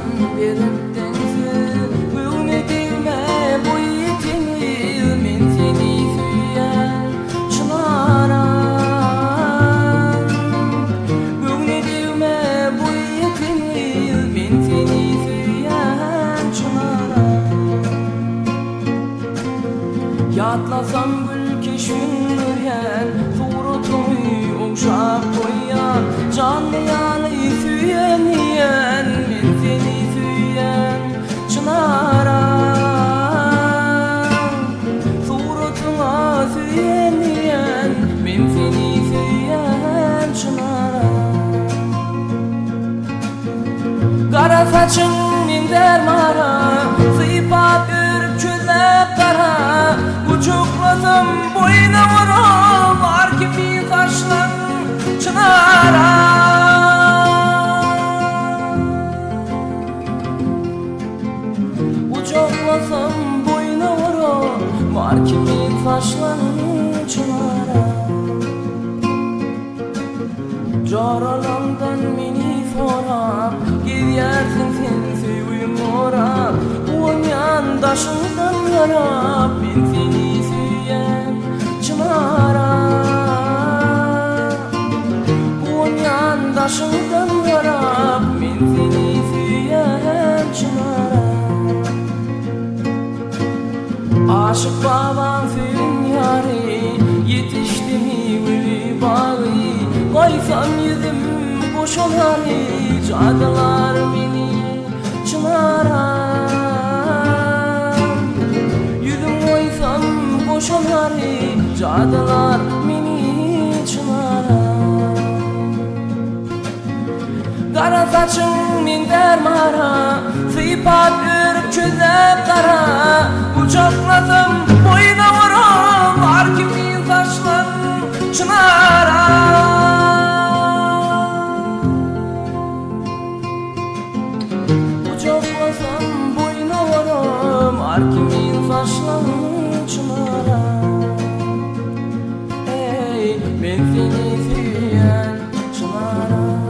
can berip densiz Bugün edilme bu yetini men seni süyen çınaram Bugün edilme bu yetini men seni süyen çınaram Yatlasam gül keşünürken Suratını okşap koyan Canlı yanı süyen yiyen Men seni süyen çınaram Suratına süyen yiyen Men seni süyen çınaram Kara saçın minder mara Sıйпап örüp çözlep kara Uçuklasam boyuna vurup Var kimi taşlan çınaram Uçuklasam boyuna vurup Var kimi taşlan çınaram Jaralamdan meni sorap Gidersin sen sevuyum orap O yandaşından yarap Ben seni süyen çınaram O yandaşından yarap Ben seni süyen çınaram Aşık babam süyün yari Yetişti mi ölü bağı Koysam yüzüm boşalar Cadılar beni çınaram Yüzüm koysam boşalar Cadılar beni çınaram Kara saçın minder mara Sıйпап örüp çözlep kara Uçaklasam boyuna vurup Var kimin saçlan çınaram Uçaklasam boyuna vurup Var kimin saçlan çınaram Ey ben seni süyen çınaram